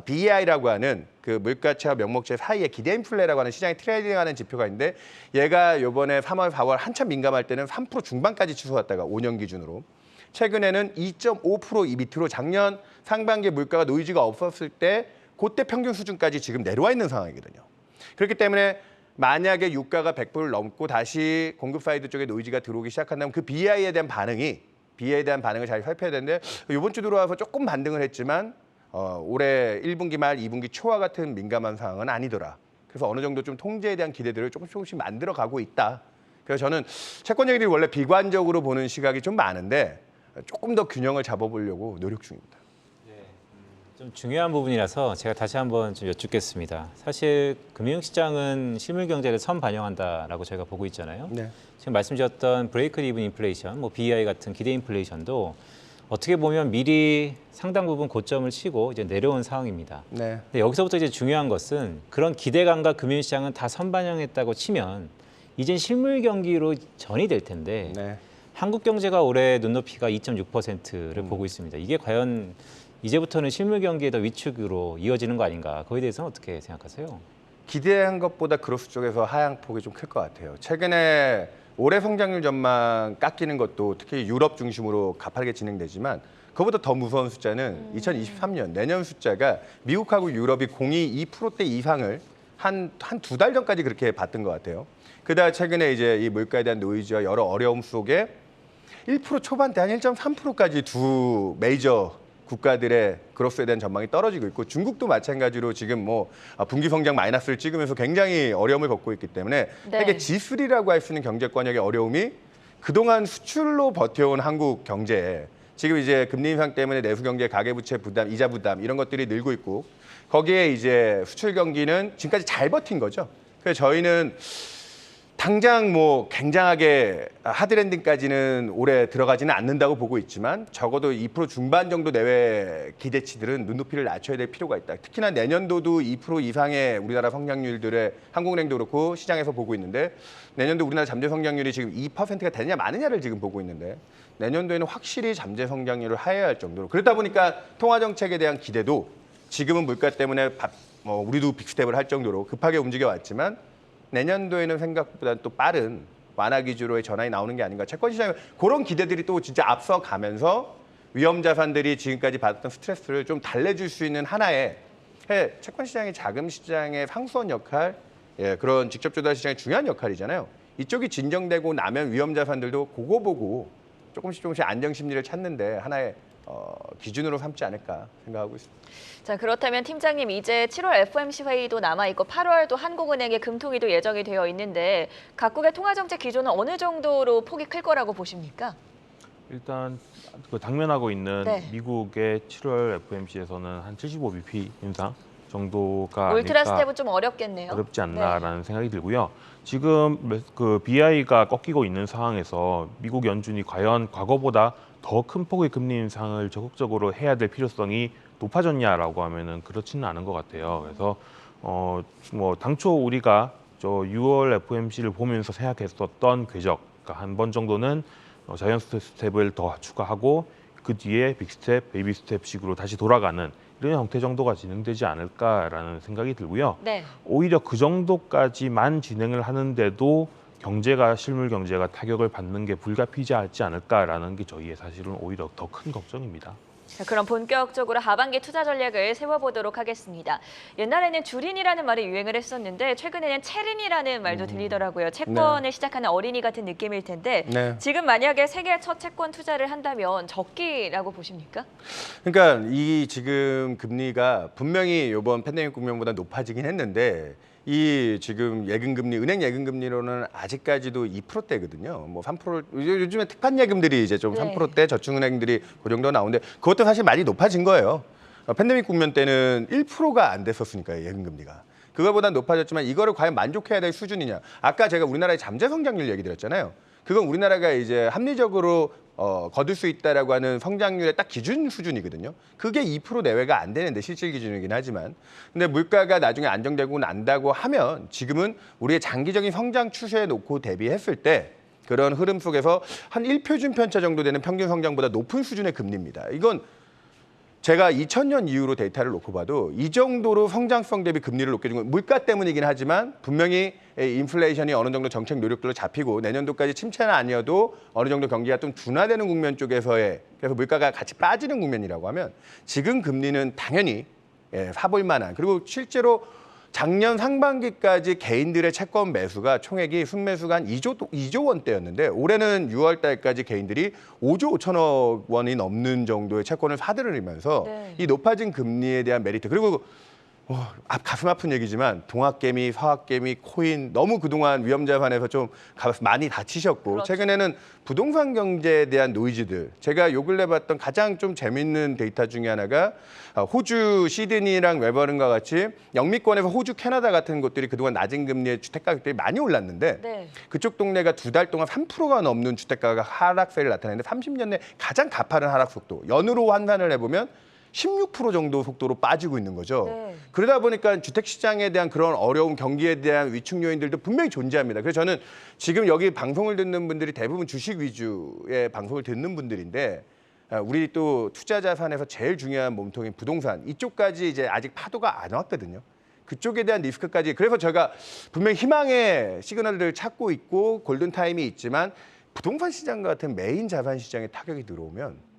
BEI라고 하는 그 물가채와 명목채 사이에 기대 인플레라고 하는 시장이 트레이딩하는 지표가 있는데 얘가 이번에 3월, 4월 한참 민감할 때는 3% 중반까지 치솟았다가 5년 기준으로 최근에는 2.5% 이 밑으로 작년 상반기 물가가 노이즈가 없었을 때 그때 평균 수준까지 지금 내려와 있는 상황이거든요. 그렇기 때문에 만약에 유가가 100%를 넘고 다시 공급 사이드 쪽에 노이즈가 들어오기 시작한다면 그 BI에 대한 반응을 잘 살펴야 되는데 이번 주 들어와서 조금 반등을 했지만 올해 1분기 말 2분기 초와 같은 민감한 상황은 아니더라. 그래서 어느 정도 좀 통제에 대한 기대들을 조금씩 만들어가고 있다. 그래서 저는 채권 얘기들이 원래 비관적으로 보는 시각이 좀 많은데 조금 더 균형을 잡아보려고 노력 중입니다. 좀 중요한 부분이라서 제가 다시 한번 좀 여쭙겠습니다. 사실 금융시장은 실물 경제를 선반영한다라고 저희가 보고 있잖아요. 네. 지금 말씀드렸던 브레이크 이븐 인플레이션, 뭐 BEI 같은 기대 인플레이션도 어떻게 보면 미리 상당 부분 고점을 치고 이제 내려온 상황입니다. 네. 근데 여기서부터 이제 중요한 것은 그런 기대감과 금융시장은 다 선반영했다고 치면 이젠 실물 경기로 전이 될 텐데 네. 한국 경제가 올해 눈높이가 2.6%를 보고 있습니다. 이게 과연 이제부터는 실물 경기에 더 위축으로 이어지는 거 아닌가? 그거에 대해서는 어떻게 생각하세요? 기대한 것보다 그로스 쪽에서 하향폭이 좀 클 것 같아요. 최근에 올해 성장률 전망 깎이는 것도 특히 유럽 중심으로 가파르게 진행되지만 그보다 더 무서운 숫자는 2023년 내년 숫자가 미국하고 유럽이 공이 2%대 이상을 한 두 달 전까지 그렇게 봤던 것 같아요. 그다음 최근에 이제 이 물가에 대한 노이즈와 여러 어려움 속에 1% 초반대 한 1.3%까지 두 메이저 국가들의 그로스에 대한 전망이 떨어지고 있고 중국도 마찬가지로 지금 뭐 분기 성장 마이너스를 찍으면서 굉장히 어려움을 겪고 있기 때문에 네. 세계 G3라고 할 수 있는 경제권역의 어려움이 그동안 수출로 버텨온 한국 경제에 지금 이제 금리 인상 때문에 내수 경제 가계부채 부담, 이자 부담 이런 것들이 늘고 있고 거기에 이제 수출 경기는 지금까지 잘 버틴 거죠. 그래서 저희는 당장 뭐 굉장하게 하드랜딩까지는 올해 들어가지는 않는다고 보고 있지만 적어도 2% 중반 정도 내외 기대치들은 눈높이를 낮춰야 될 필요가 있다. 특히나 내년도도 2% 이상의 우리나라 성장률들의 한국은행도 그렇고 시장에서 보고 있는데 내년도 우리나라 잠재 성장률이 지금 2%가 되느냐 마느냐를 지금 보고 있는데 내년도에는 확실히 잠재 성장률을 하해야 할 정도로 그러다 보니까 통화정책에 대한 기대도 지금은 물가 때문에 우리도 빅스텝을 할 정도로 급하게 움직여 왔지만 내년도에는 생각보다 또 빠른 완화 기조로의 전환이 나오는 게 아닌가. 채권 시장에 그런 기대들이 또 진짜 앞서가면서 위험 자산들이 지금까지 받았던 스트레스를 좀 달래줄 수 있는 하나의 채권 시장이 자금 시장의 상수원 역할, 그런 직접 조달 시장의 중요한 역할이잖아요. 이쪽이 진정되고 나면 위험 자산들도 그거 보고 조금씩 안정 심리를 찾는데 하나의 기준으로 삼지 않을까 생각하고 있습니다. 자, 그렇다면 팀장님 이제 7월 FOMC 회의도 남아있고 8월도 한국은행의 금통위도 예정이 되어 있는데 각국의 통화정책 기조는 어느 정도로 폭이 클 거라고 보십니까? 일단 그 당면하고 있는 네. 미국의 7월 FOMC에서는 한 75bp 인상 정도가 울트라 아닐까 스텝은 좀 어렵겠네요. 어렵지 않나라는 생각이 들고요. 지금 그 BI가 꺾이고 있는 상황에서 미국 연준이 과연 과거보다 더 큰 폭의 금리 인상을 적극적으로 해야 될 필요성이 높아졌냐라고 하면은 그렇지는 않은 것 같아요. 그래서 뭐 당초 우리가 저 6월 FOMC를 보면서 생각했었던 궤적, 그러니까 한 번 정도는 자이언트 스텝을 더 추가하고 그 뒤에 빅스텝, 베이비 스텝식으로 다시 돌아가는 이런 형태 정도가 진행되지 않을까라는 생각이 들고요. 네. 오히려 그 정도까지만 진행을 하는데도 경제가 실물 경제가 타격을 받는 게 불가피하지 않을까라는 게 저희의 사실은 오히려 더 큰 걱정입니다. 자, 그럼 본격적으로 하반기 투자 전략을 세워보도록 하겠습니다. 옛날에는 주린이라는 말이 유행을 했었는데 최근에는 채린이라는 말도 들리더라고요. 채권을 시작하는 어린이 같은 느낌일 텐데 네. 지금 만약에 세계 첫 채권 투자를 한다면 적기라고 보십니까? 그러니까 이 지금 금리가 분명히 이번 팬데믹 국면보다 높아지긴 했는데 이 지금 예금금리, 은행 예금금리로는 아직까지도 2%대거든요. 뭐 3%, 요즘에 특판 예금들이 이제 좀 네. 3%대 저축은행들이 그 정도 나오는데 그것도 사실 많이 높아진 거예요. 팬데믹 국면 때는 1%가 안 됐었으니까요, 예금금리가. 그거보다 높아졌지만 이거를 과연 만족해야 될 수준이냐. 아까 제가 우리나라의 잠재 성장률 얘기 드렸잖아요. 그건 우리나라가 이제 합리적으로 거둘 수 있다라고 하는 성장률의 딱 기준 수준이거든요. 그게 2% 내외가 안 되는데 실질 기준이긴 하지만. 근데 물가가 나중에 안정되고 난다고 하면 지금은 우리의 장기적인 성장 추세에 놓고 대비했을 때 그런 흐름 속에서 한 1표준 편차 정도 되는 평균 성장보다 높은 수준의 금리입니다. 이건 제가 2000년 이후로 데이터를 놓고 봐도 이 정도로 성장성 대비 금리를 높게 준 건 물가 때문이긴 하지만 분명히 인플레이션이 어느 정도 정책 노력들로 잡히고 내년도까지 침체는 아니어도 어느 정도 경기가 좀 둔화되는 국면 쪽에서의 그래서 물가가 같이 빠지는 국면이라고 하면 지금 금리는 당연히 사볼 만한 그리고 실제로 작년 상반기까지 개인들의 채권 매수가 총액이 순매수가 한 2조 원대였는데 올해는 6월 달까지 개인들이 5조 5천억 원이 넘는 정도의 채권을 사들이면서 네. 이 높아진 금리에 대한 메리트 그리고 가슴 아픈 얘기지만 동학개미, 서학개미, 코인 너무 그동안 위험자산에서 좀 많이 다치셨고 그렇죠. 최근에는 부동산 경제에 대한 노이즈들 제가 요 근래 봤던 가장 좀 재밌는 데이터 중에 하나가 호주 시드니랑 멜버른과 같이 영미권에서 호주, 캐나다 같은 곳들이 그동안 낮은 금리의 주택 가격들이 많이 올랐는데 네. 그쪽 동네가 2달 동안 3%가 넘는 주택가가 하락세를 나타내는데 30년 내 가장 가파른 하락 속도 연으로 환산을 해보면 16% 정도 속도로 빠지고 있는 거죠. 네. 그러다 보니까 주택 시장에 대한 그런 어려움, 경기에 대한 위축 요인들도 분명히 존재합니다. 그래서 저는 지금 여기 방송을 듣는 분들이 대부분 주식 위주의 방송을 듣는 분들인데 우리 또 투자 자산에서 제일 중요한 몸통인 부동산 이쪽까지 이제 아직 파도가 안 왔거든요. 그쪽에 대한 리스크까지 그래서 제가 분명히 희망의 시그널들을 찾고 있고 골든타임이 있지만 부동산 시장 같은 메인 자산 시장에 타격이 들어오면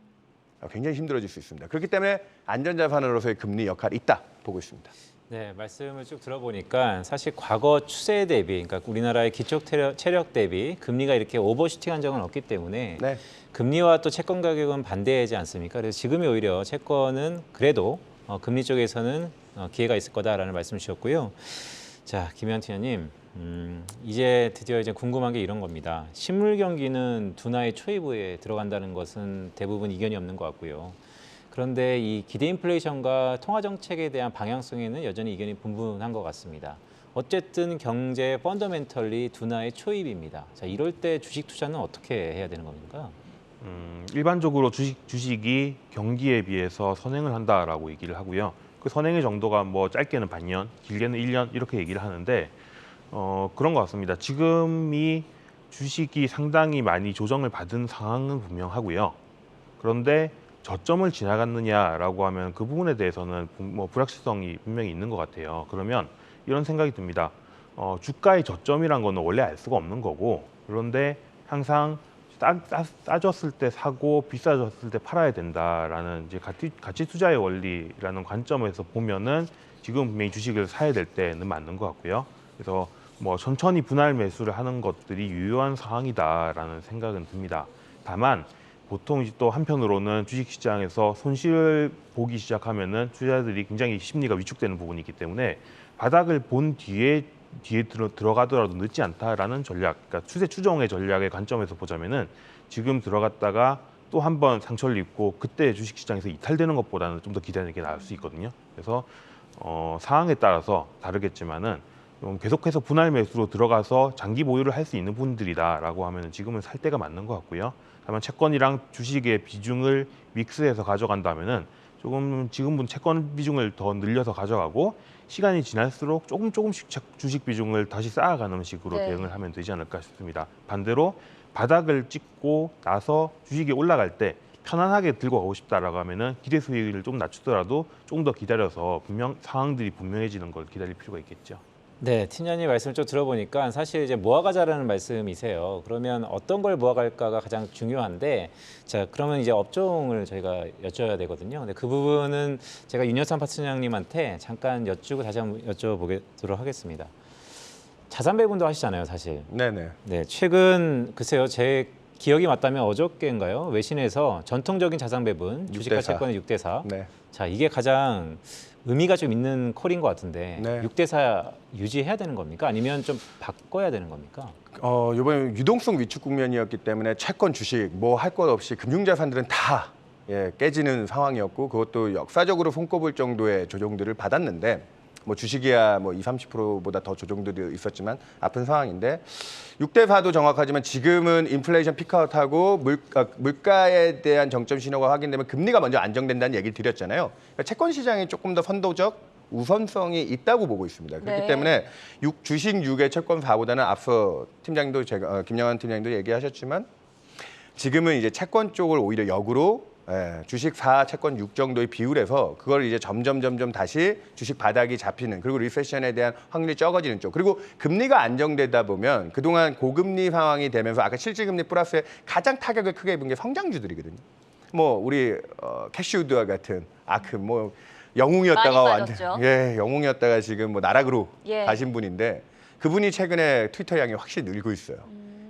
굉장히 힘들어질 수 있습니다. 그렇기 때문에 안전자산으로서의 금리 역할이 있다 보고 있습니다. 네, 말씀을 쭉 들어보니까 사실 과거 추세 대비, 그러니까 우리나라의 기초 체력 대비 금리가 이렇게 오버슈팅한 적은 없기 때문에 네. 금리와 또 채권 가격은 반대하지 않습니까? 그래서 지금이 오히려 채권은 그래도 금리 쪽에서는 기회가 있을 거다라는 말씀을 주셨고요. 자, 김현 팀장님, 이제 드디어 이제 궁금한 게 이런 겁니다. 실물 경기는 둔화의 초입부에 들어간다는 것은 대부분 이견이 없는 것 같고요. 그런데 이 기대 인플레이션과 통화 정책에 대한 방향성에는 여전히 이견이 분분한 것 같습니다. 어쨌든 경제 펀더멘털리 둔화의 초입입니다. 자, 이럴 때 주식 투자는 어떻게 해야 되는 겁니까? 일반적으로 주식이 경기에 비해서 선행을 한다라고 얘기를 하고요. 그 선행의 정도가 뭐 짧게는 반년, 길게는 1년 이렇게 얘기를 하는데 그런 것 같습니다. 지금이 주식이 상당히 많이 조정을 받은 상황은 분명하고요. 그런데 저점을 지나갔느냐라고 하면 그 부분에 대해서는 뭐 불확실성이 분명히 있는 것 같아요. 그러면 이런 생각이 듭니다. 주가의 저점이란 거는 원래 알 수가 없는 거고 그런데 항상 싸졌을 때 사고 비싸졌을 때 팔아야 된다라는 이제 가치 투자의 원리라는 관점에서 보면은 지금 분명히 주식을 사야 될 때는 맞는 것 같고요. 그래서 뭐 천천히 분할 매수를 하는 것들이 유효한 상황이다라는 생각은 듭니다. 다만 보통 이제 또 한편으로는 주식시장에서 손실을 보기 시작하면은 투자자들이 굉장히 심리가 위축되는 부분이 있기 때문에 바닥을 본 뒤에 들어가더라도 늦지 않다라는 전략, 그러니까 추세 추종의 전략의 관점에서 보자면은 지금 들어갔다가 또 한 번 상처를 입고 그때 주식시장에서 이탈되는 것보다는 좀 더 기다리는 게 나을 수 있거든요. 그래서 상황에 따라서 다르겠지만은 계속해서 분할 매수로 들어가서 장기 보유를 할 수 있는 분들이다라고 하면은 지금은 살 때가 맞는 것 같고요. 다만 채권이랑 주식의 비중을 믹스해서 가져간다면은 조금 지금은 채권 비중을 더 늘려서 가져가고 시간이 지날수록 조금씩 주식 비중을 다시 쌓아가는 식으로 네. 대응을 하면 되지 않을까 싶습니다. 반대로 바닥을 찍고 나서 주식이 올라갈 때 편안하게 들고 가고 싶다라고 하면은 기대 수익을 좀 낮추더라도 조금 더 기다려서 상황들이 분명해지는 걸 기다릴 필요가 있겠죠. 네, 팀장님 말씀을 좀 들어보니까 사실 이제 모아가자라는 말씀이세요. 그러면 어떤 걸 모아갈까가 가장 중요한데, 자, 그러면 이제 업종을 저희가 여쭤야 되거든요. 근데 그 부분은 제가 윤여삼 파트너님한테 잠깐 여쭈고 다시 한번 여쭤보도록 하겠습니다. 자산 배분도 하시잖아요, 사실. 네네. 네, 최근 글쎄요, 제 기억이 맞다면 어저께인가요? 외신에서 전통적인 자산 배분, 주식과 6대4. 채권의 6대4. 네. 자, 이게 가장 의미가 좀 있는 콜인 것 같은데 네. 6대4 유지해야 되는 겁니까? 아니면 좀 바꿔야 되는 겁니까? 이번에 유동성 위축 국면이었기 때문에 채권, 주식 뭐 할 것 없이 금융자산들은 다 깨지는 상황이었고 그것도 역사적으로 손꼽을 정도의 조정들을 받았는데 뭐 주식이야 뭐 20-30%보다 더 조정들이 있었지만 아픈 상황인데 6대4도 정확하지만 지금은 인플레이션 피크아웃하고 물가에 대한 정점 신호가 확인되면 금리가 먼저 안정된다는 얘기를 드렸잖아요. 그러니까 채권 시장이 조금 더 선도적 우선성이 있다고 보고 있습니다. 그렇기 네. 때문에 주식 6의 채권 4보다는 앞서 팀장님도 김영환 팀장님도 얘기하셨지만 지금은 이제 채권 쪽을 오히려 역으로 주식 4, 채권 6 정도의 비율에서 그걸 이제 점점 다시 주식 바닥이 잡히는 그리고 리세션에 대한 확률이 적어지는 쪽 그리고 금리가 안정되다 보면 그동안 고금리 상황이 되면서 아까 실질금리 플러스에 가장 타격을 크게 입은 게 성장주들이거든요. 뭐 우리 캐시우드와 같은 아크 뭐 영웅이었다가 많이 완전 빠졌죠. 영웅이었다가 지금 뭐 나락으로 예. 가신 분인데 그분이 최근에 트위터 양이 확실히 늘고 있어요.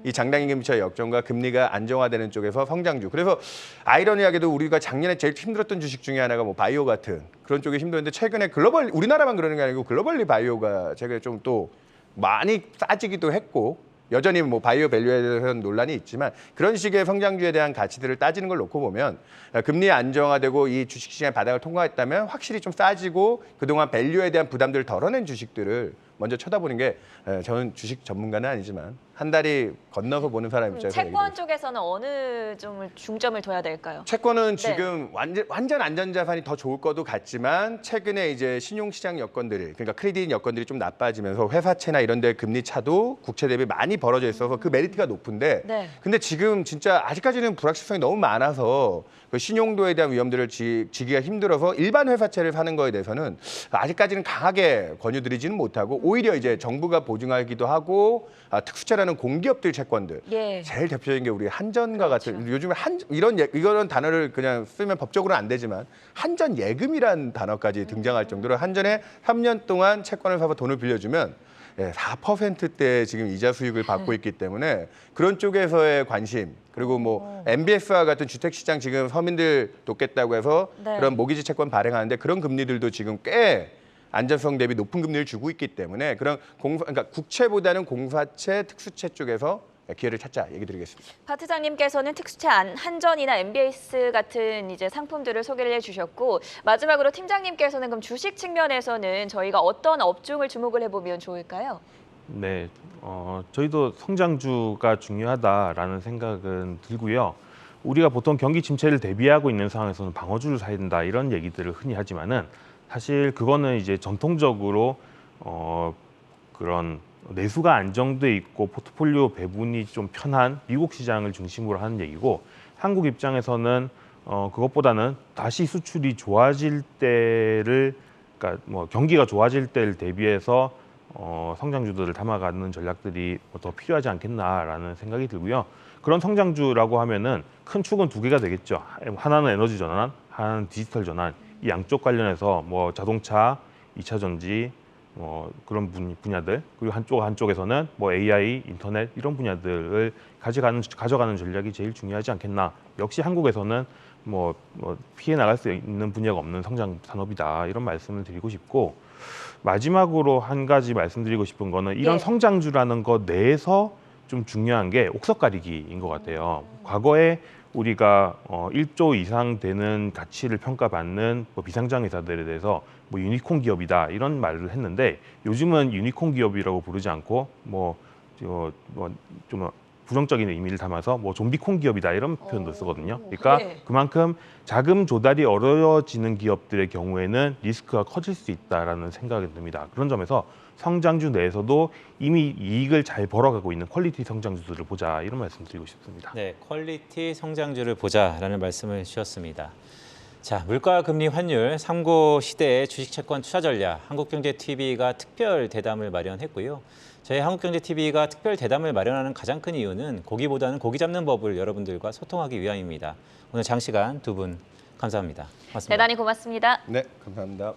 이 장단기금리차의 역전과 금리가 안정화되는 쪽에서 성장주. 그래서 아이러니하게도 우리가 작년에 제일 힘들었던 주식 중에 하나가 뭐 바이오 같은 그런 쪽이 힘들었는데 최근에 글로벌 우리나라만 그러는 게 아니고 글로벌리 바이오가 최근에 좀 또 많이 싸지기도 했고 여전히 뭐 바이오 밸류에 대해서는 논란이 있지만 그런 식의 성장주에 대한 가치들을 따지는 걸 놓고 보면 금리 안정화되고 이 주식시장의 바닥을 통과했다면 확실히 좀 싸지고 그동안 밸류에 대한 부담들을 덜어낸 주식들을 먼저 쳐다보는 게 저는 주식 전문가는 아니지만 한 다리 건너서 보는 사람 입장에서 채권 쪽에서는 어느 점을 중점을 둬야 될까요? 채권은 지금 완전 안전자산이 더 좋을 것도 같지만 최근에 이제 신용시장 여건들이 그러니까 크레딧 여건들이 좀 나빠지면서 회사채나 이런 데 금리 차도 국채 대비 많이 벌어져 있어서 그 메리트가 높은데 네. 근데 지금 진짜 아직까지는 불확실성이 너무 많아서 그 신용도에 대한 위험들을 지기가 힘들어서 일반 회사채를 사는 거에 대해서는 아직까지는 강하게 권유드리지는 못하고 오히려 이제 정부가 보증하기도 하고 특수채라는 공기업들 채권들 예. 제일 대표적인 게 우리 한전과 그렇죠. 같은 요즘에 이런 단어를 그냥 쓰면 법적으로는 안 되지만 한전 예금이라는 단어까지 등장할 정도로 한전에 3년 동안 채권을 사서 돈을 빌려주면 4%대 지금 이자 수익을 받고 있기 때문에 그런 쪽에서의 관심 그리고 뭐 MBS와 같은 주택시장 지금 서민들 돕겠다고 해서 네. 그런 모기지 채권 발행하는데 그런 금리들도 지금 꽤 안전성 대비 높은 금리를 주고 있기 때문에 그런 그러니까 국채보다는 공사채, 특수채 쪽에서 기회를 찾자 얘기 드리겠습니다. 파트장님께서는 특수채 한전이나 MBS 같은 이제 상품들을 소개를 해주셨고 마지막으로 팀장님께서는 그럼 주식 측면에서는 저희가 어떤 업종을 주목을 해보면 좋을까요? 네, 저희도 성장주가 중요하다라는 생각은 들고요. 우리가 보통 경기 침체를 대비하고 있는 상황에서는 방어주를 사야 된다 이런 얘기들을 흔히 하지만은 사실 그거는 이제 전통적으로 그런 내수가 안정돼 있고 포트폴리오 배분이 좀 편한 미국 시장을 중심으로 하는 얘기고 한국 입장에서는 그것보다는 다시 수출이 좋아질 때를 그러니까 뭐 경기가 좋아질 때를 대비해서 성장주들을 담아가는 전략들이 더 필요하지 않겠나라는 생각이 들고요. 그런 성장주라고 하면은 큰 축은 두 개가 되겠죠. 하나는 에너지 전환, 하나는 디지털 전환. 이 양쪽 관련해서 뭐 자동차, 2차 전지 그런 분야들 그리고 한쪽에서는 뭐 AI, 인터넷 이런 분야들을 가져가는 전략이 제일 중요하지 않겠나. 역시 한국에서는 뭐 피해 나갈 수 있는 분야가 없는 성장 산업이다 이런 말씀을 드리고 싶고 마지막으로 한 가지 말씀드리고 싶은 거는 이런 네. 성장주라는 것 내에서 좀 중요한 게 옥석 가리기인 것 같아요. 과거에 우리가 1조 이상 되는 가치를 평가받는 뭐 비상장 회사들에 대해서 뭐 유니콘 기업이다 이런 말을 했는데 요즘은 유니콘 기업이라고 부르지 않고 좀 부정적인 의미를 담아서 뭐 좀비콘 기업이다 이런 표현도 쓰거든요. 그러니까 네. 그만큼 자금 조달이 어려워지는 기업들의 경우에는 리스크가 커질 수 있다라는 생각이 듭니다. 그런 점에서 성장주 내에서도 이미 이익을 잘 벌어가고 있는 퀄리티 성장주들을 보자 이런 말씀 드리고 싶습니다. 네, 퀄리티 성장주를 보자라는 말씀을 주셨습니다. 자, 물가, 금리, 환율, 삼고 시대의 주식 채권 투자 전략, 한국경제TV가 특별 대담을 마련했고요. 저희 한국경제TV가 특별 대담을 마련하는 가장 큰 이유는 고기보다는 고기 잡는 법을 여러분들과 소통하기 위함입니다. 오늘 장시간 두 분 감사합니다. 고맙습니다. 대단히 고맙습니다. 네, 감사합니다.